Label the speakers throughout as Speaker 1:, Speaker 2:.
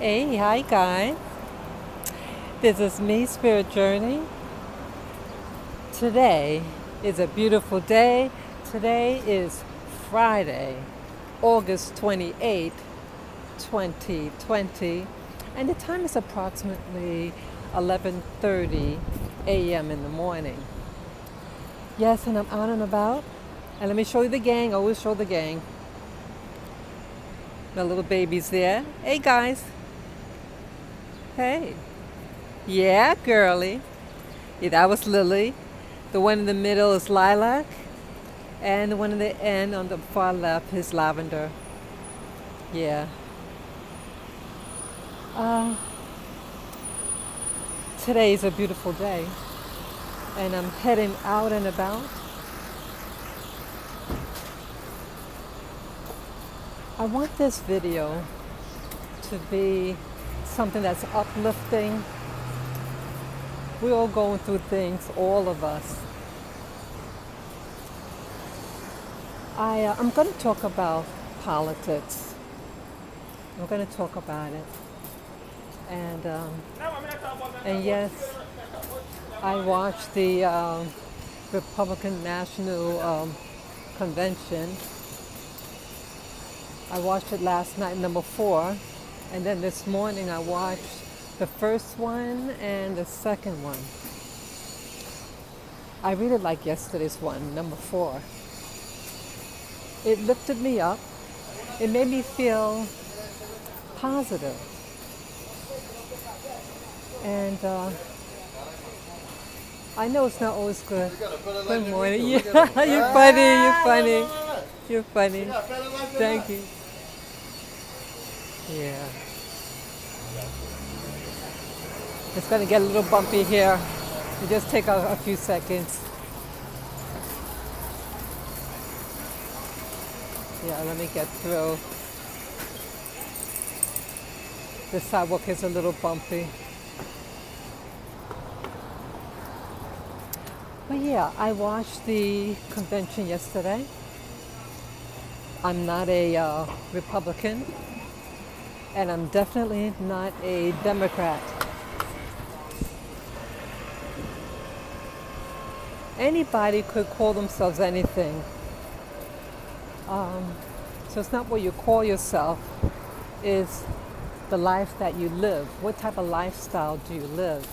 Speaker 1: Hey, hi guys. This is me, Spirit Journey. Today is a beautiful day. Today is Friday, August 28th, 2020, and the time is approximately 11:30 a.m. in the morning. Yes, and I'm out and about. And let me show you the gang. I always show the gang. My little baby's there. Hey guys. Hey. Yeah, girly. Yeah, that was Lily. The one in the middle is Lilac. And the one in the end on the far left is Lavender. Yeah. Today is a beautiful day. And I'm heading out and about. I want this video to be something that's uplifting. We're all going through things, all of us. I'm going to talk about politics. I'm going to talk about it. And yes, I watched the Republican National Convention. I watched it last night, number 4. And then this morning I watched the first one and the second one. I really liked yesterday's one, number 4. It lifted me up. It made me feel positive. And I know it's not always good. Good morning. Yeah, you're funny. You're funny. Thank you. Yeah. It's going to get a little bumpy here. It just take a few seconds. Yeah, let me get through. The sidewalk is a little bumpy. But yeah, I watched the convention yesterday. I'm not a Republican, and I'm definitely not a Democrat. Anybody could call themselves anything. So it's not what you call yourself, it's the life that you live. What type of lifestyle do you live?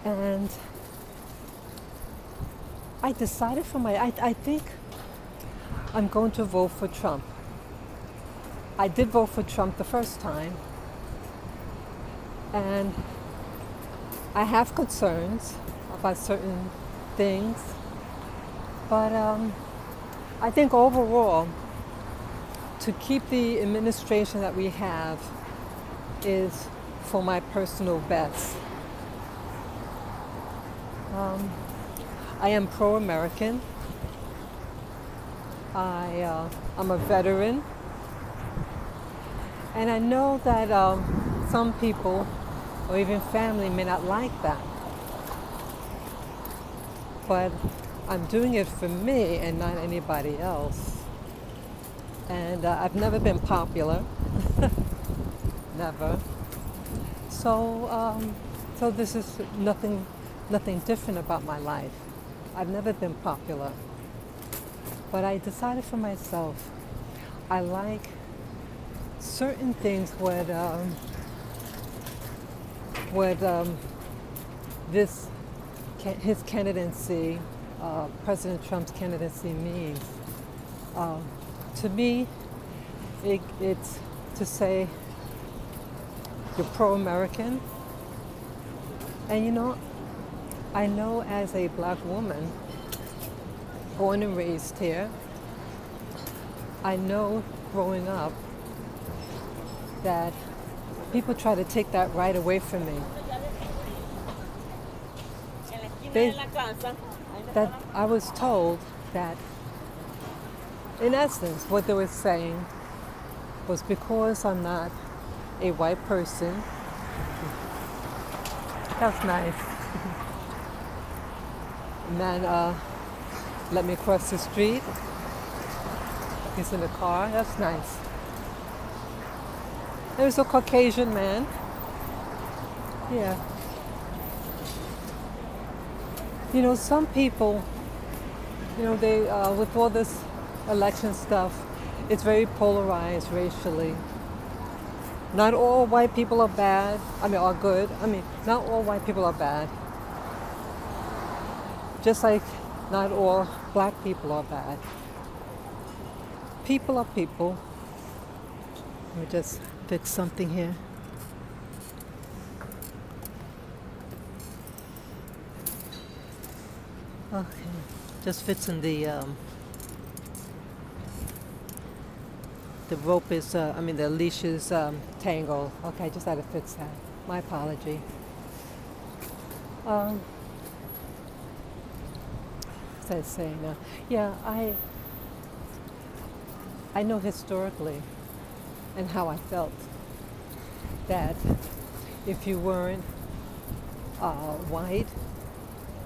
Speaker 1: And I decided I think I'm going to vote for Trump. I did vote for Trump the first time. And I have concerns about certain things. But I think overall, to keep the administration that we have is for my personal best. I am pro-American. I'm a veteran. And I know that some people or even family may not like that. But I'm doing it for me and not anybody else. And I've never been popular. Never. So this is nothing different about my life. I've never been popular. But I decided for myself, I like certain things what his candidacy, President Trump's candidacy means. To me, it's to say you're pro-American. And you know, I know as a black woman, born and raised here, I know growing up that people try to take that right away from me. That I was told that, in essence, what they were saying was because I'm not a white person. That's nice. And then let me cross the street. He's in the car. That's nice. There was a Caucasian man. Yeah. You know, some people, you know, they with all this election stuff, it's very polarized racially. Not all white people are bad. I mean, are good. I mean, not all white people are bad. Just like not all black people are bad. People are people. Let me just fix something here. Okay, just fits in the rope is, the leash is tangled. Okay, just had to fix that. My apology. As I was saying, yeah, I know historically and how I felt that if you weren't white,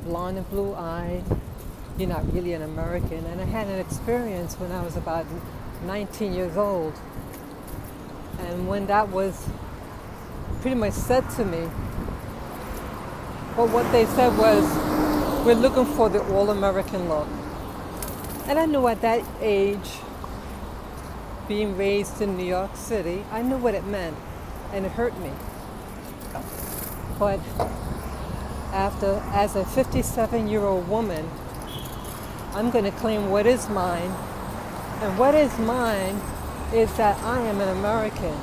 Speaker 1: blonde and blue-eyed, you're not really an American. And I had an experience when I was about 19 years old. And when that was pretty much said to me, well, what they said was, we're looking for the all-American look. And I knew at that age, being raised in New York City, I knew what it meant, and it hurt me. But as a 57-year-old woman, I'm going to claim what is mine. And what is mine is that I am an American.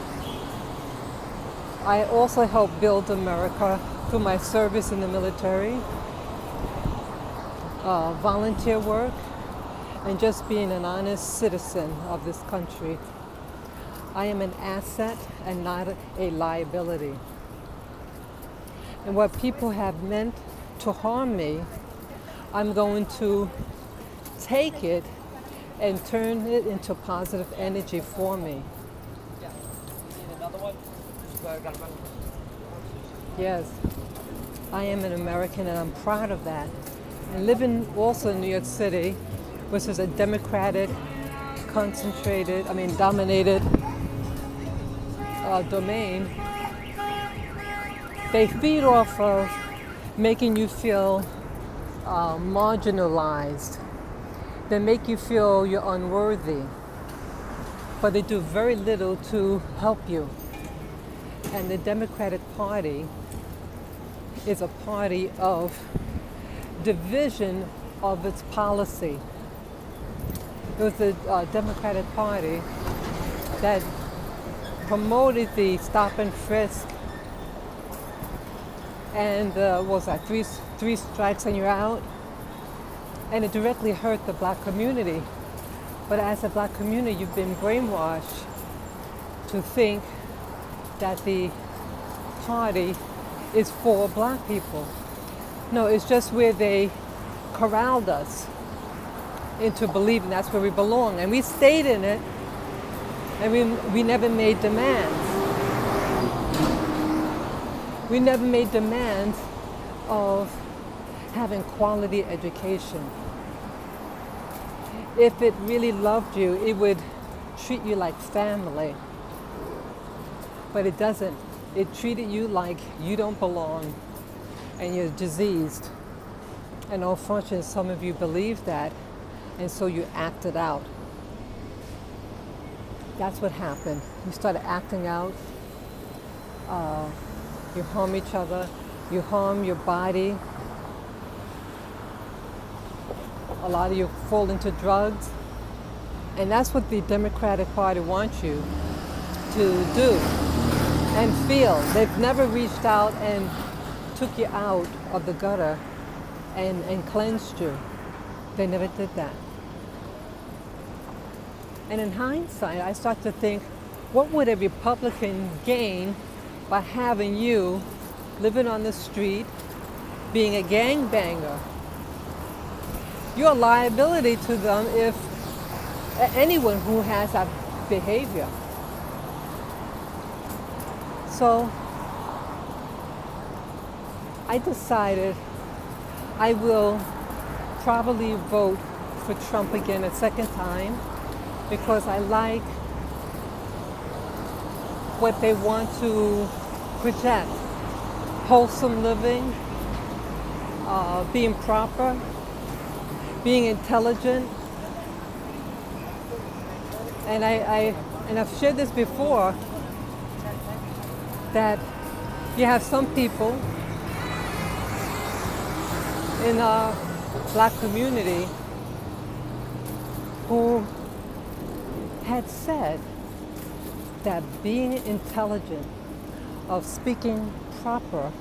Speaker 1: I also helped build America through my service in the military, volunteer work, and just being an honest citizen of this country. I am an asset and not a liability. And what people have meant to harm me, I'm going to take it and turn it into positive energy for me. Yes, I am an American and I'm proud of that. And living also in New York City, which is a democratic, dominated domain, they feed off of making you feel marginalized. They make you feel you're unworthy, but they do very little to help you. And the Democratic Party is a party of division of its policy. It was the Democratic Party that promoted the stop and frisk and what was that, three strikes and you're out? And it directly hurt the black community. But as a black community, you've been brainwashed to think that the party is for black people. No, it's just where they corralled us into believing that's where we belong. And we stayed in it, and we never made demands. We never made demands of having quality education. If it really loved you, it would treat you like family. But it doesn't. It treated you like you don't belong and you're diseased. And unfortunately, some of you believe that, and so you acted out. That's what happened. You started acting out. You harm each other. You harm your body. A lot of you fall into drugs. And that's what the Democratic Party wants you to do and feel. They've never reached out and took you out of the gutter and cleansed you. They never did that. And in hindsight, I start to think, what would a Republican gain by having you living on the street, being a gangbanger? You're a liability to them if anyone who has that behavior. So I decided I will probably vote for Trump again a second time because I like what they want to project. Wholesome living, being proper, being intelligent. And I've shared this before, that you have some people in our Black community who had said that being intelligent, of speaking proper,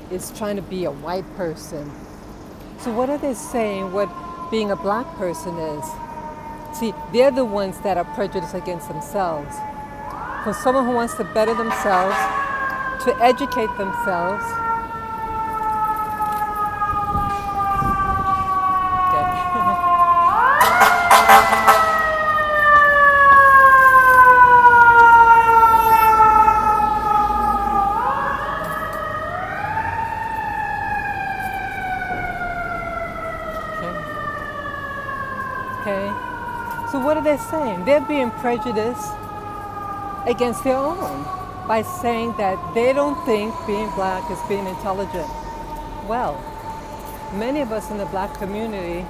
Speaker 1: is trying to be a white person. So what are they saying what being a Black person is? See, they're the ones that are prejudiced against themselves. For someone who wants to better themselves, to educate themselves, Okay. So what are they saying? They're being prejudiced against their own by saying that they don't think being Black is being intelligent. Well, many of us in the Black community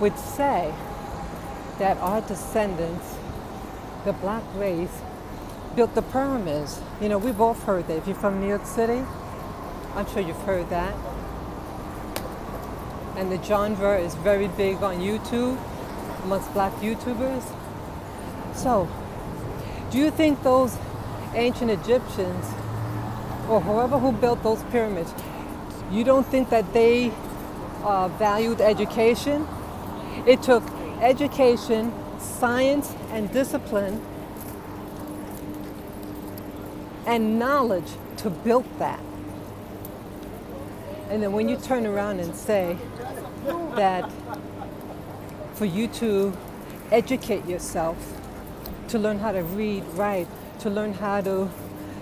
Speaker 1: would say that our descendants, the Black race, built the pyramids. You know, we've both heard that. If you're from New York City, I'm sure you've heard that. And the genre is very big on YouTube, amongst Black YouTubers. So, do you think those ancient Egyptians, or whoever who built those pyramids, you don't think that they valued education? It took education, science, and discipline, and knowledge to build that. And then when you turn around and say that for you to educate yourself, to learn how to read, write, to learn how to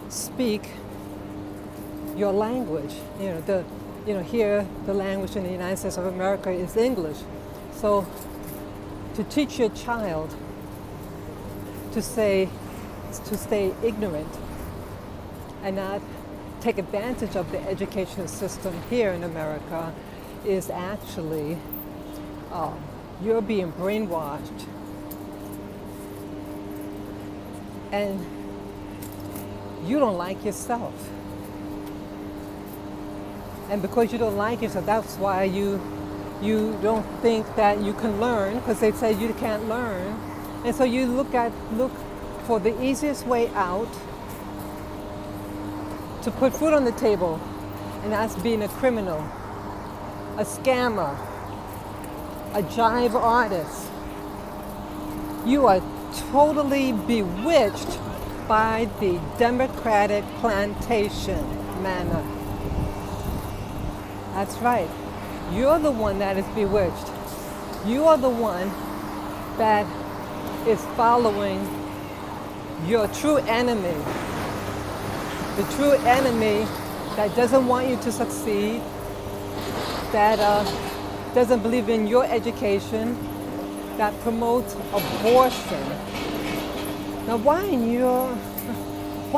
Speaker 1: speak your language, here the language in the United States of America is English. So to teach your child to stay ignorant and not take advantage of the education system here in America is actually, you're being brainwashed. And you don't like yourself. And because you don't like yourself, that's why you don't think that you can learn, because they say you can't learn. And so you look for the easiest way out to put food on the table, and that's being a criminal, a scammer, a jive artist. You are totally bewitched by the Democratic plantation manner. That's right. You're the one that is bewitched. You are the one that is following your true enemy. The true enemy that doesn't want you to succeed, that doesn't believe in your education, that promotes abortion. Now why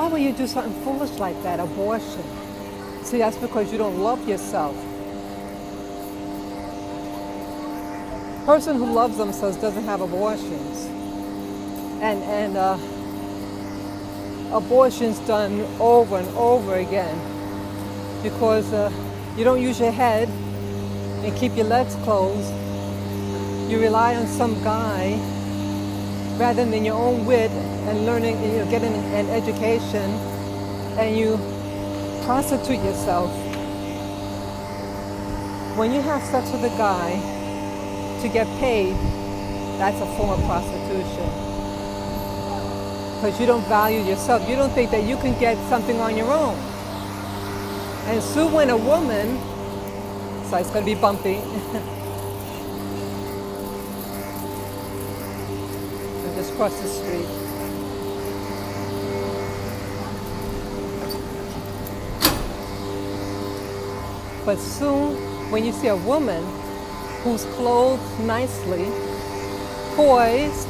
Speaker 1: would you do something foolish like that, abortion? See, that's because you don't love yourself. A person who loves themselves doesn't have abortions. And abortions done over and over again because you don't use your head and keep your legs closed. You rely on some guy rather than your own wit and learning, getting an education, and you prostitute yourself. When you have sex with a guy to get paid, that's a form of prostitution. Because you don't value yourself. You don't think that you can get something on your own. And so when a woman, so it's going to be bumpy. I just crossed the street. But soon, when you see a woman who's clothed nicely, poised,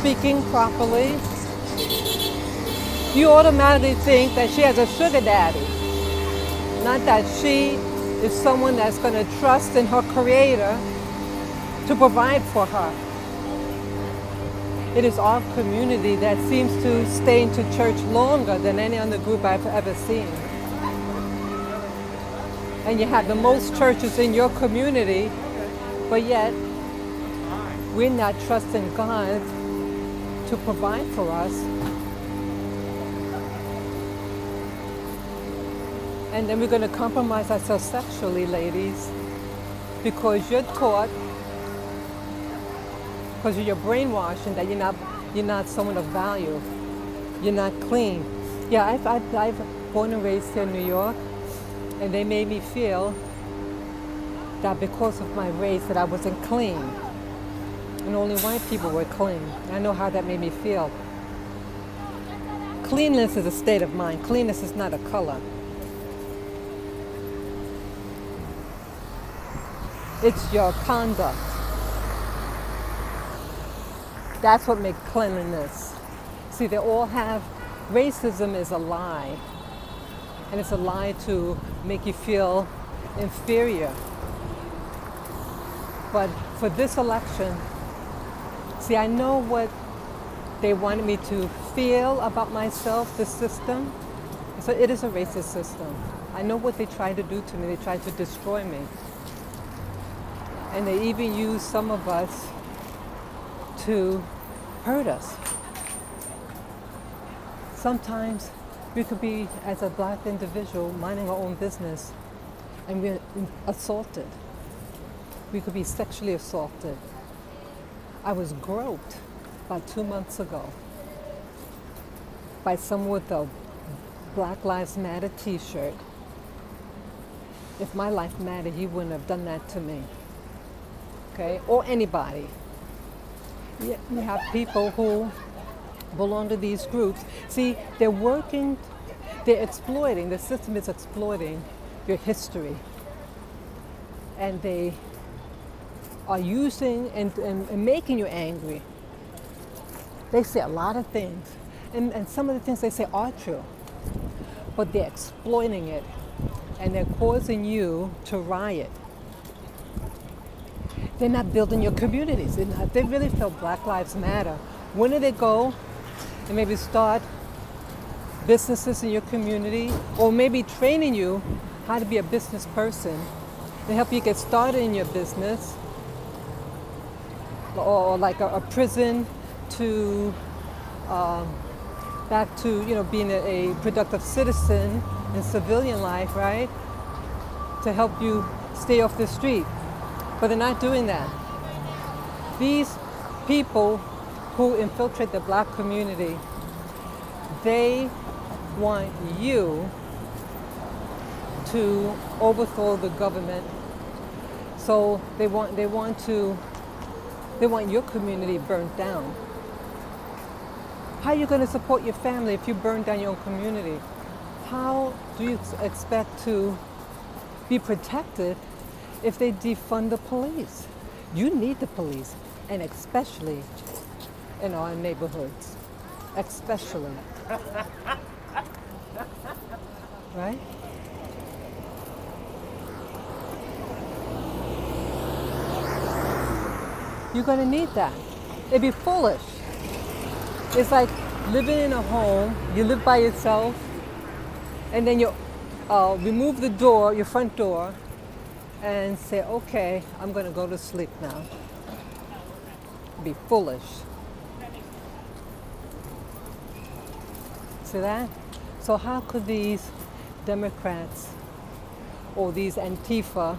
Speaker 1: speaking properly, you automatically think that she has a sugar daddy. Not that she is someone that's going to trust in her creator to provide for her. It is our community that seems to stay into church longer than any other group I've ever seen. And you have the most churches in your community, but yet we're not trusting God to provide for us. And then we're going to compromise ourselves sexually, ladies, because you're taught, because you're brainwashing that you're not someone of value. You're not clean. Yeah, I've born and raised here in New York, and they made me feel that because of my race that I wasn't clean. And only white people were clean. I know how that made me feel. Cleanliness is a state of mind. Cleanness is not a color. It's your conduct. That's what makes cleanliness. See, they all have, racism is a lie. And it's a lie to make you feel inferior. But for this election, see, I know what they wanted me to feel about myself, the system. So it is a racist system. I know what they tried to do to me. They tried to destroy me. And they even used some of us to hurt us. Sometimes we could be, as a black individual, minding our own business, and we're assaulted. We could be sexually assaulted. I was groped about 2 months ago by someone with a Black Lives Matter t-shirt. If my life mattered, he wouldn't have done that to me. Okay, or anybody. You have people who belong to these groups. See, they're exploiting, the system is exploiting your history. And they are using and making you angry. They say a lot of things. And some of the things they say are true. But they're exploiting it. And they're causing you to riot. They're not building your communities. They really feel Black Lives Matter. When do they go and maybe start businesses in your community, or maybe training you how to be a business person and help you get started in your business, or like a prison to back to being a productive citizen in civilian life, right? To help you stay off the street. But they're not doing that. These people who infiltrate the black community, they want you to overthrow the government. So they want your community burnt down. How are you going to support your family if you burn down your own community? How do you expect to be protected if they defund the police? You need the police, and especially in our neighborhoods. Especially. Right? You're going to need that. It'd be foolish. It's like living in a home, you live by yourself, and then you remove the door, your front door, and say, okay, I'm going to go to sleep now. Be foolish. See that? So how could these Democrats or these Antifa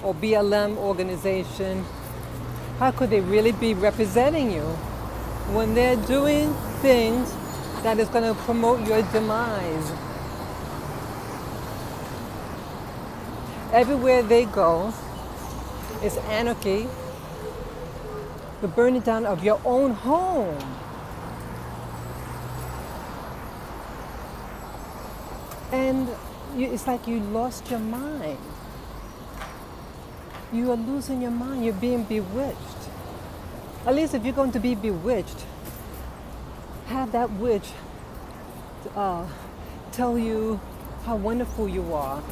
Speaker 1: or BLM organization, how could they really be representing you when they're doing things that is going to promote your demise? Everywhere they go is anarchy, the burning down of your own home. And it's like you lost your mind. You are losing your mind. You're being bewitched. At least if you're going to be bewitched, have that witch tell you how wonderful you are,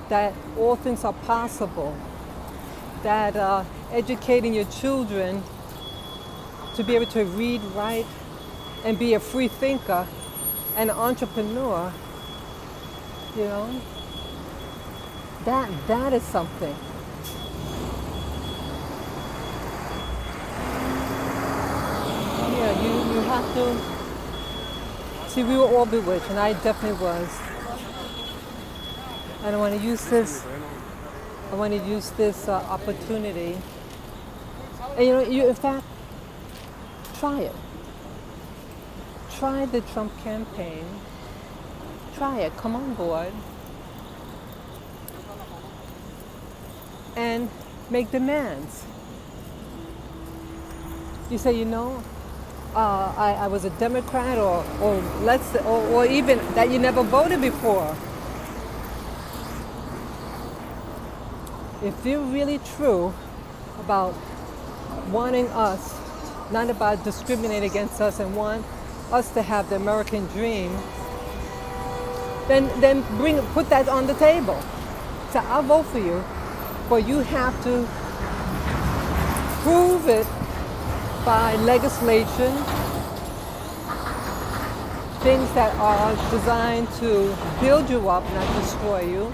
Speaker 1: that all things are possible, that educating your children to be able to read, write, and be a free thinker and an entrepreneur, you know, that is something. Yeah, you have to see, we were all bewitched, and I definitely was. And I want to use this opportunity. And you know, in fact, try it. Try the Trump campaign. Try it. Come on board. And make demands. You say, you know, I was a Democrat, or even that you never voted before. If you're really true about wanting us, not about discriminating against us and want us to have the American dream, then put that on the table. So I'll vote for you, but you have to prove it by legislation, things that are designed to build you up, not destroy you.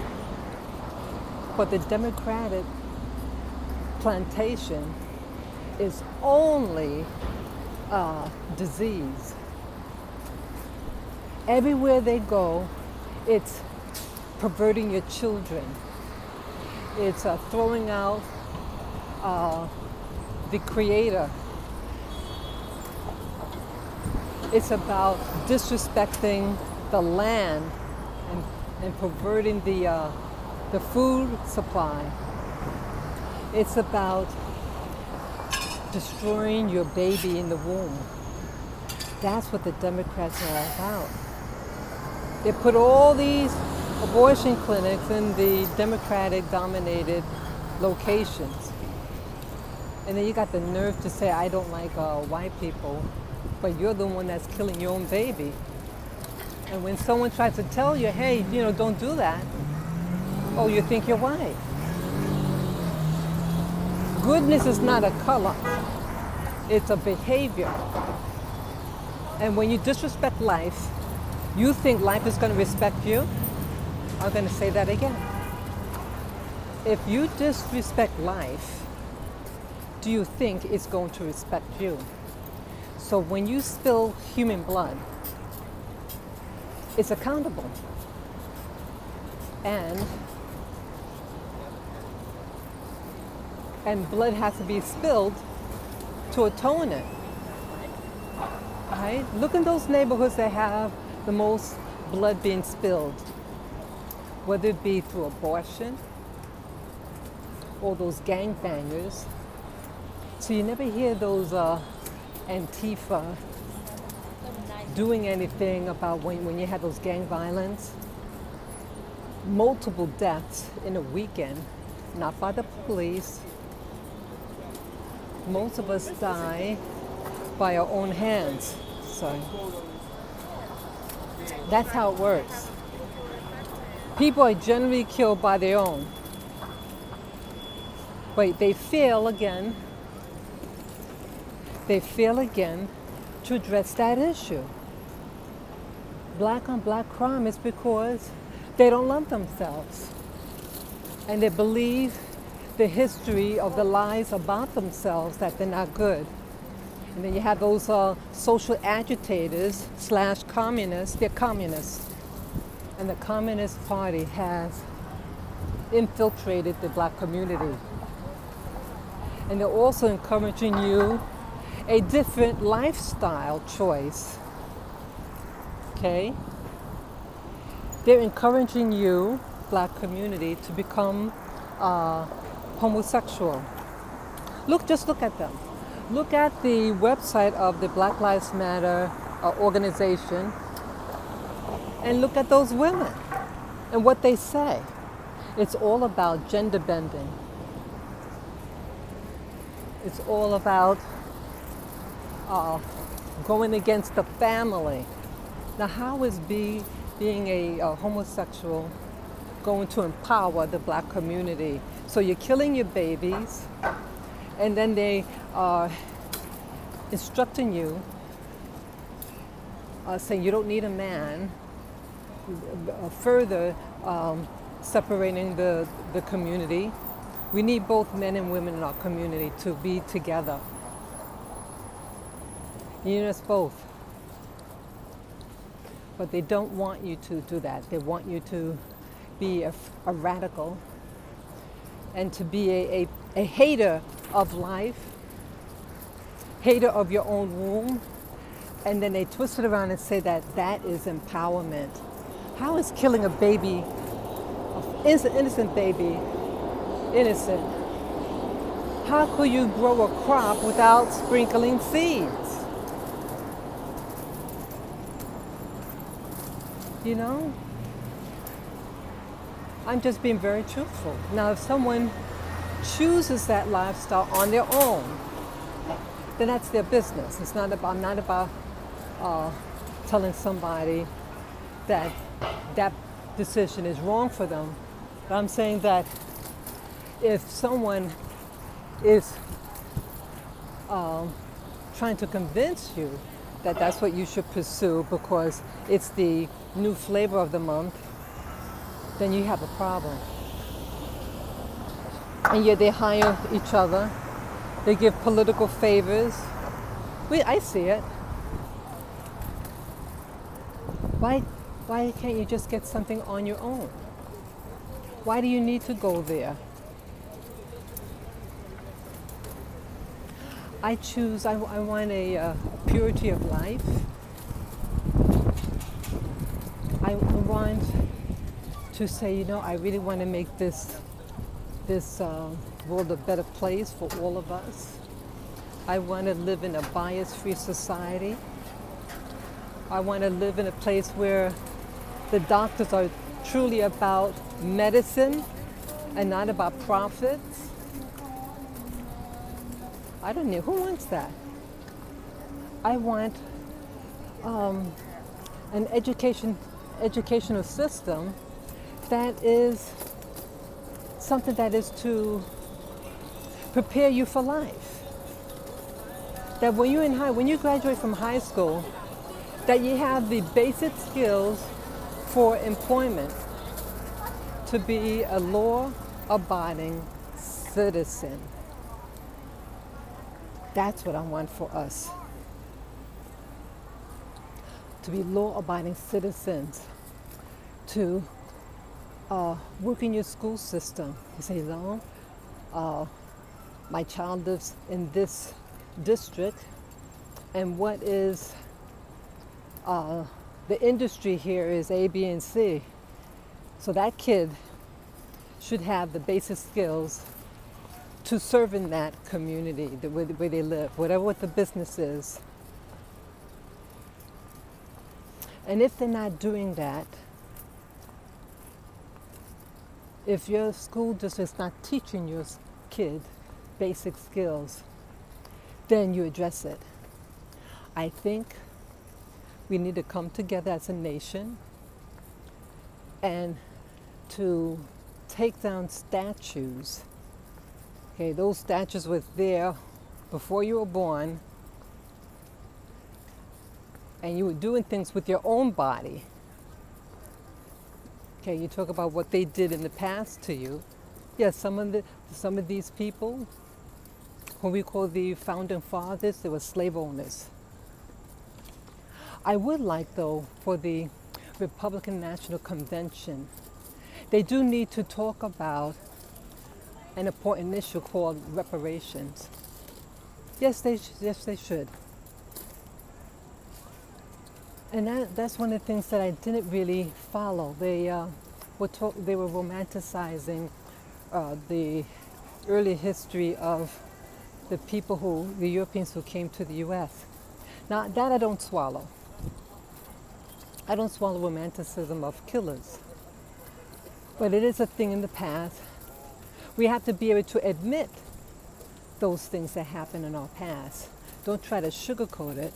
Speaker 1: But the Democratic plantation is only disease. Everywhere they go, it's perverting your children. It's throwing out the creator. It's about disrespecting the land and perverting the food supply. It's about destroying your baby in the womb. That's what the Democrats are all about. They put all these abortion clinics in the Democratic-dominated locations. And then you got the nerve to say, I don't like white people, but you're the one that's killing your own baby. And when someone tries to tell you, hey, you know, don't do that, oh, you think you're white. Goodness is not a color, it's a behavior. And when you disrespect life, you think life is going to respect you? I'm going to say that again. If you disrespect life, do you think it's going to respect you? So when you spill human blood, it's accountable. And blood has to be spilled to atone it. Right? Look in those neighborhoods that have the most blood being spilled, whether it be through abortion or those gangbangers. So you never hear those Antifa doing anything about when you had those gang violence. Multiple deaths in a weekend, not by the police. Most of us die by our own hands. So that's how it works. People are generally killed by their own. But they fail again. They fail again to address that issue. Black on black crime is because they don't love themselves. And they believe the history of the lies about themselves, that they're not good. And then you have those social agitators / communists. They're communists. And the Communist Party has infiltrated the black community. And they're also encouraging you a different lifestyle choice. Okay? They're encouraging you, black community, to become homosexual. Just look at them. Look at the website of the Black Lives Matter organization and look at those women and what they say. It's all about gender bending. It's all about going against the family. Now, how is being a homosexual going to empower the black community? So you're killing your babies, and then they are instructing you, saying you don't need a man, further separating the community. We need both men and women in our community to be together. You need us both. But they don't want you to do that. They want you to be a radical and to be a hater of life, hater of your own womb, and then they twist it around and say that that is empowerment. How is killing a baby, an innocent baby, innocent? How could you grow a crop without sprinkling seeds? You know? I'm just being very truthful. Now, if someone chooses that lifestyle on their own, then that's their business. It's not about, I'm not about telling somebody that that decision is wrong for them. But I'm saying that if someone is trying to convince you that that's what you should pursue because it's the new flavor of the month, then you have a problem. And yet they hire each other. They give political favors. I see it. Why can't you just get something on your own? Why do you need to go there? I want a purity of life. I want to say, you know, I really want to make this world a better place for all of us. I want to live in a bias-free society. I want to live in a place where the doctors are truly about medicine and not about profits. I don't know, who wants that? I want an educational system that is something that is to prepare you for life. That when you graduate from high school, that you have the basic skills for employment to be a law-abiding citizen. That's what I want for us. To be law-abiding citizens, to work in your school system. You say, no, my child lives in this district, and what is the industry here is A, B, and C. So that kid should have the basic skills to serve in that community, the way they live, whatever what the business is. And if they're not doing that, if your school district is not teaching your kid basic skills, then you address it. I think we need to come together as a nation and to take down statues. Okay, those statues were there before you were born, and you were doing things with your own body. Okay, you talk about what they did in the past to you. Yes, some of these people, who we call the founding fathers, they were slave owners. I would like, though, for the Republican National Convention, they do need to talk about an important issue called reparations. Yes, they should. And that's one of the things that I didn't really follow. They were romanticizing the early history of the Europeans who came to the U.S. Now, that I don't swallow. I don't swallow romanticism of killers. But it is a thing in the past. We have to be able to admit those things that happened in our past Don't try to sugarcoat it.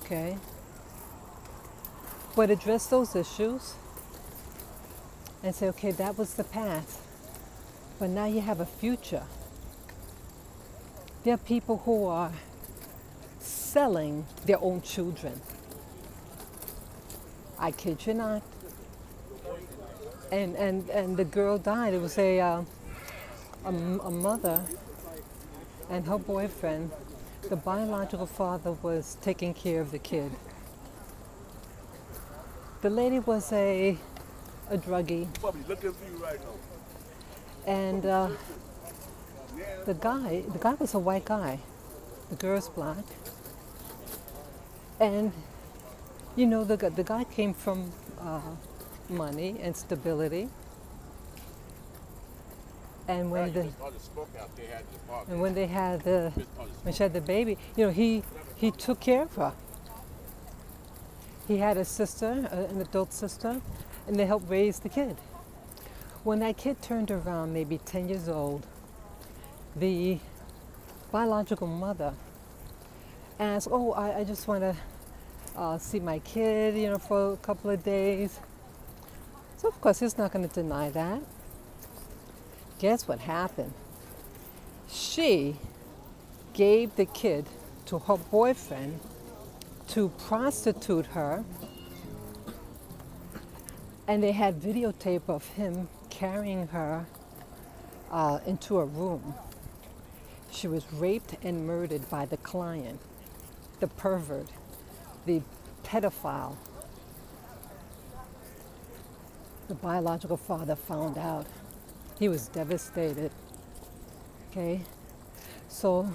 Speaker 1: Okay? But address those issues and say, okay, that was the past. But now you have a future. There are people who are selling their own children. I kid you not. And the girl died. It was a mother and her boyfriend. The biological father was taking care of the kid. The lady was a druggie. And the guy was a white guy. The girl's black. And you know, the guy came from money and stability. And when when she had the baby, you know, he took care of her. He had a sister, an adult sister, and they helped raise the kid. When that kid turned around, maybe 10 years old, the biological mother asked, "Oh, I just want to see my kid, you know, for a couple of days." So of course he's not going to deny that. Guess what happened? She gave the kid to her boyfriend to prostitute her, and they had videotape of him carrying her into a room. She was raped and murdered by the client, the pervert, the pedophile. The biological father found out. He was devastated. Okay? So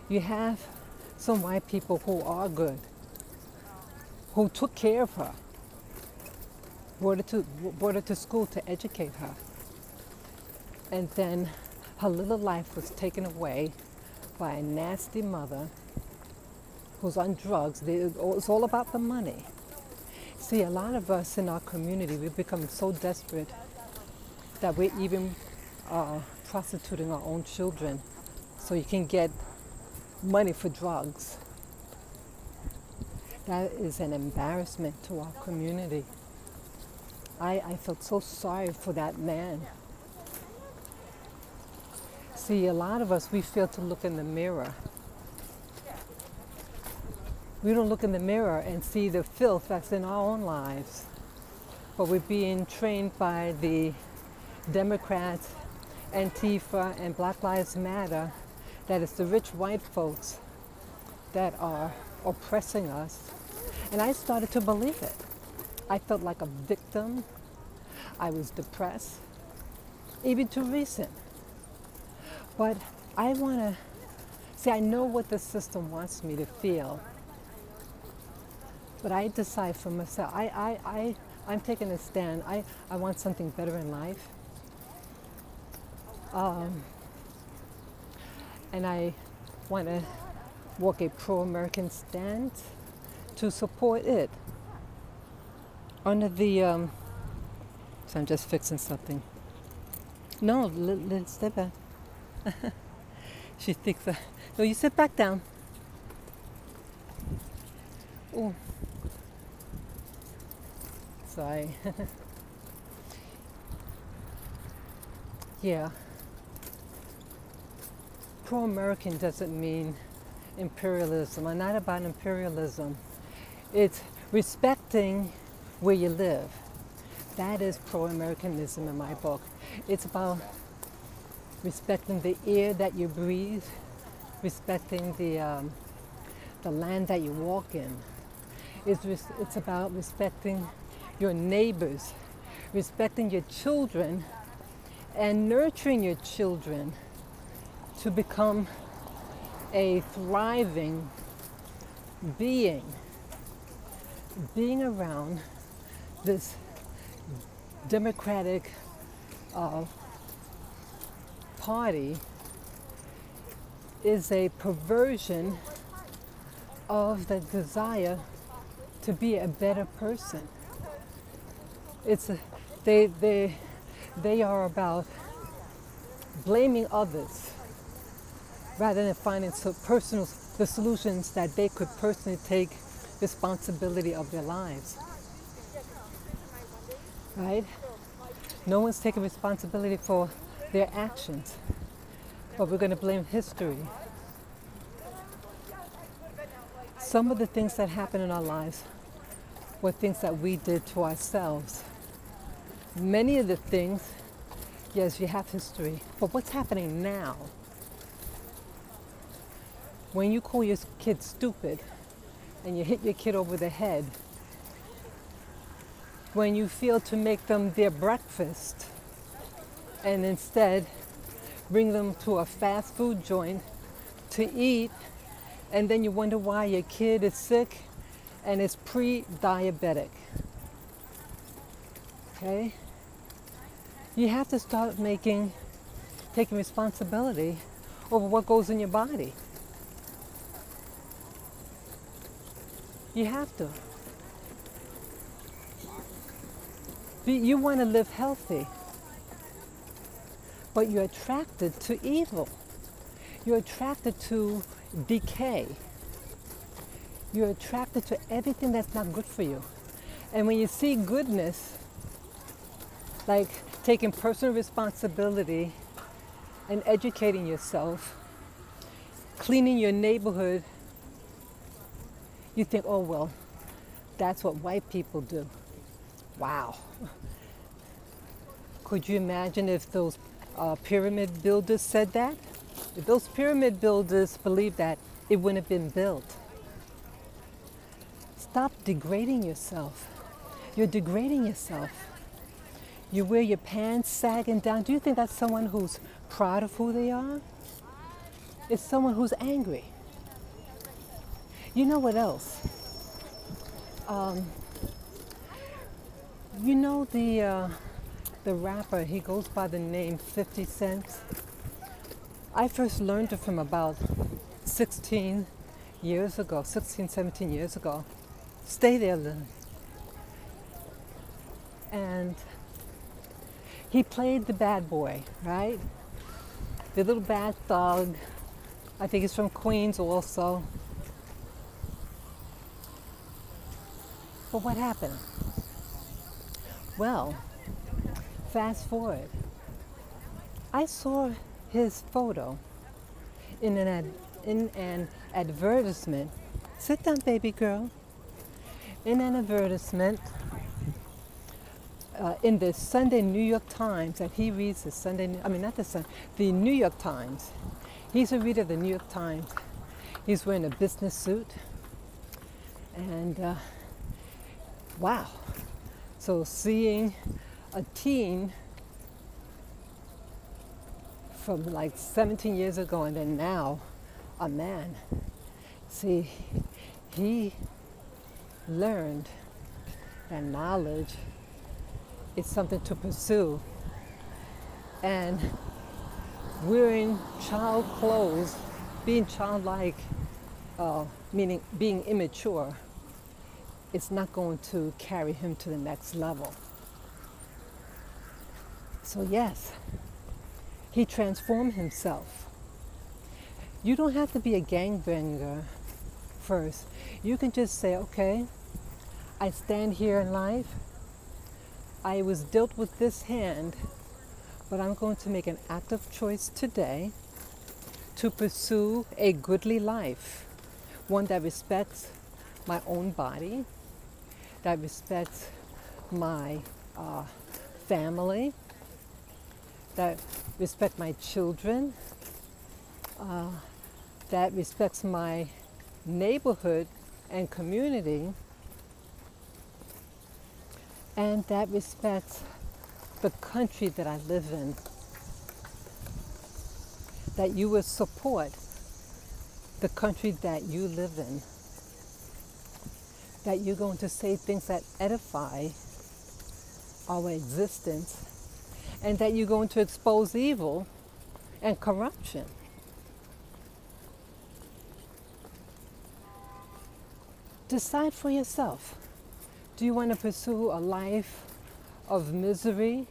Speaker 1: you have some white people who are good, who took care of her, brought her to school to educate her. And then her little life was taken away by a nasty mother who's on drugs. It's all about the money. See, a lot of us in our community, we've become so desperate that we're even prostituting our own children so you can get money for drugs. That is an embarrassment to our community. I felt so sorry for that man. See, a lot of us, we fail to look in the mirror. We don't look in the mirror and see the filth that's in our own lives. But we're being trained by the Democrats, Antifa, and Black Lives Matter that it's the rich white folks that are oppressing us. And I started to believe it. I felt like a victim. I was depressed, even too recent. But I want to, see, I know what the system wants me to feel. But I decide for myself. I'm taking a stand. I want something better in life. And I want to walk a pro-American stance to support it. Under the, so I'm just fixing something. No, let's step back. She thinks that, no, you sit back down. Oh. Sorry. Yeah. Pro-American doesn't mean imperialism. I'm not about imperialism. It's respecting where you live. That is pro-Americanism in my book. It's about respecting the air that you breathe, respecting the land that you walk in. It's about respecting your neighbors, respecting your children, and nurturing your children to become a thriving being around this Democratic party is a perversion of the desire to be a better person. They are about blaming others rather than finding the solutions that they could personally take responsibility of their lives. Right? No one's taking responsibility for their actions, but we're going to blame history. Some of the things that happen in our lives were things that we did to ourselves. Many of the things, yes, you have history, but what's happening now? When you call your kid stupid and you hit your kid over the head, when you fail to make them their breakfast and instead bring them to a fast food joint to eat, and then you wonder why your kid is sick and is pre-diabetic. Okay? You have to start taking responsibility over what goes in your body. You have to. You want to live healthy, but you're attracted to evil. You're attracted to decay. You're attracted to everything that's not good for you. And when you see goodness, like taking personal responsibility and educating yourself, cleaning your neighborhood, you think, oh, well, that's what white people do. Wow. Could you imagine if those pyramid builders said that? If those pyramid builders believed that, it wouldn't have been built. Stop degrading yourself. You're degrading yourself. You wear your pants sagging down. Do you think that's someone who's proud of who they are? It's someone who's angry. You know what else? You know the rapper, he goes by the name 50 Cent. I first learned it from about 16, 17 years ago. Stay there, Lynn. And he played the bad boy, right? The little bad thug. I think he's from Queens also. But what happened? Well, fast forward. I saw his photo in an advertisement. Sit down, baby girl. In an advertisement in the Sunday New York Times, that he reads the New York Times. He's a reader of the New York Times. He's wearing a business suit. And wow. So seeing a teen from like 17 years ago and then now a man, see, he learned that knowledge is something to pursue. And wearing child clothes, being childlike, meaning being immature, it's not going to carry him to the next level. So yes, he transformed himself. You don't have to be a gangbanger first. You can just say, okay, I stand here in life. I was dealt with this hand, but I'm going to make an active choice today to pursue a goodly life, one that respects my own body, that respects my family, that respects my children, that respects my neighborhood and community, and that respects the country that I live in. That you will support the country that you live in. That you're going to say things that edify our existence, and that you're going to expose evil and corruption. Decide for yourself. Do you want to pursue a life of misery,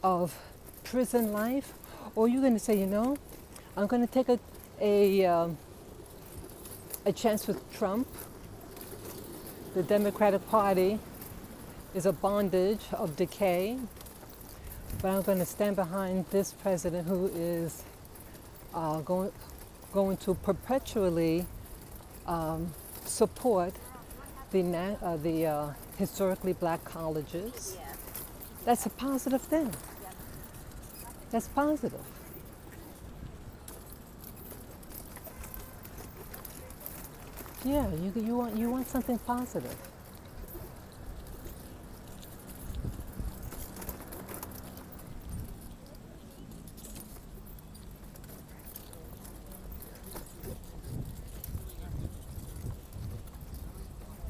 Speaker 1: of prison life, or are you going to say, you know, I'm going to take a chance with Trump. The Democratic Party is a bondage of decay, but I'm going to stand behind this president who is going to perpetually support the historically black colleges. That's a positive thing. That's positive. Yeah, you want something positive.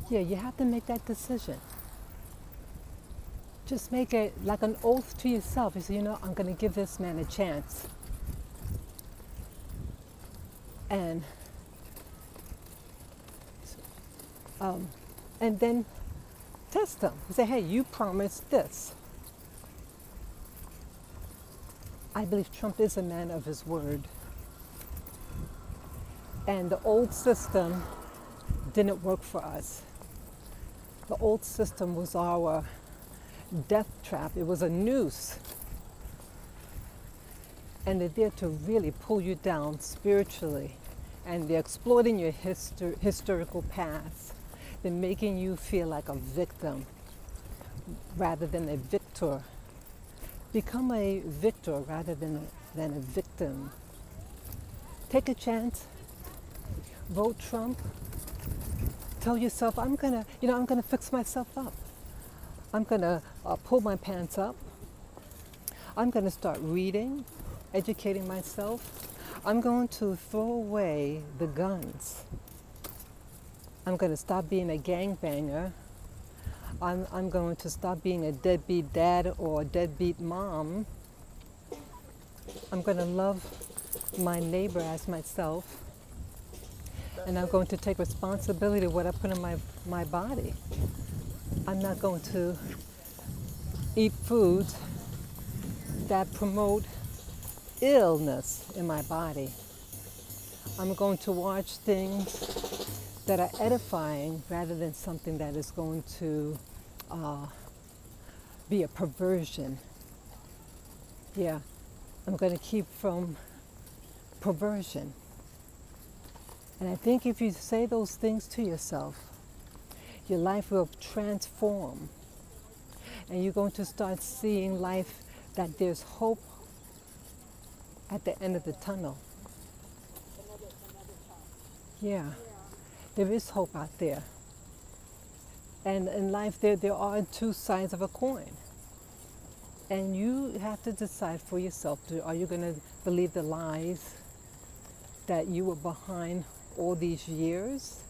Speaker 1: Yeah, you have to make that decision. Just make it like an oath to yourself. You say, I'm going to give this man a chance. And then test him. Say, hey, you promised this. I believe Trump is a man of his word. And the old system didn't work for us. The old system was our death trap. It was a noose. And they're there to really pull you down spiritually. And they're exploiting your historical past. They're making you feel like a victim rather than a victor. Become a victor rather than a victim. Take a chance. Vote Trump. Tell yourself, I'm gonna fix myself up. I'm gonna pull my pants up. I'm gonna start reading, educating myself. I'm going to throw away the guns. I'm going to stop being a gangbanger. I'm going to stop being a deadbeat dad or a deadbeat mom. I'm going to love my neighbor as myself. And I'm going to take responsibility of what I put in my body. I'm not going to eat foods that promote illness in my body. I'm going to watch things that are edifying rather than something that is going to be a perversion. Yeah, I'm going to keep from perversion. And I think if you say those things to yourself, your life will transform. And you're going to start seeing life that there's hope at the end of the tunnel. Yeah, there is hope out there. And in life, there are two sides of a coin. And you have to decide for yourself, are you going to believe the lies that you were behind all these years?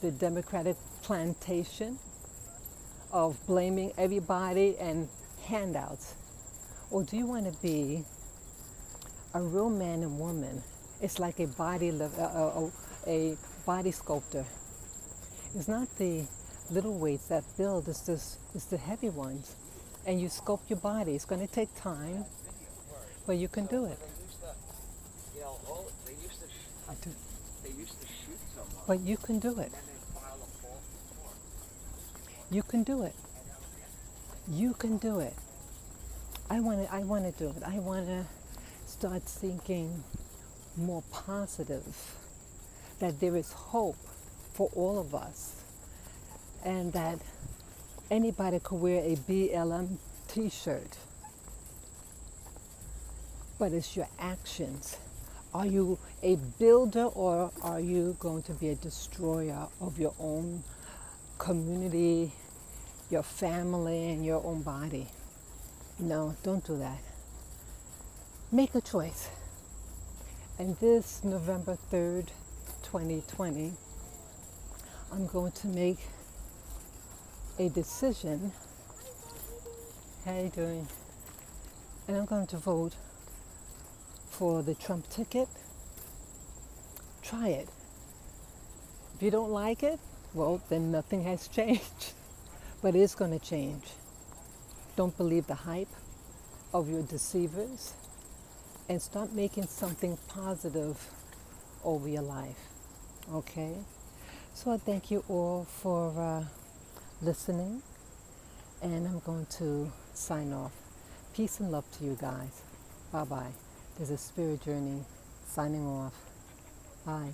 Speaker 1: The Democratic plantation of blaming everybody and handouts? Or do you want to be a real man and woman? It's like a body sculptor. It's not the little weights that build, it's the heavy ones. And you sculpt your body. It's going to take time, but you can do it. But you can do it. You can do it. You can do it. I want to do it. I want to start thinking more positive, that there is hope for all of us, and that anybody could wear a BLM t-shirt, but it's your actions. Are you a builder, or are you going to be a destroyer of your own community, your family, and your own body? No, don't do that. Make a choice. And this November 3rd, 2020, I'm going to make a decision. How you doing? And I'm going to vote for the Trump ticket. Try it. If you don't like it, well, then nothing has changed. But it's going to change. Don't believe the hype of your deceivers. and start making something positive over your life. Okay? So I thank you all for listening, and I'm going to sign off. Peace and love to you guys. Bye bye. This is Spirit Journey signing off. Bye.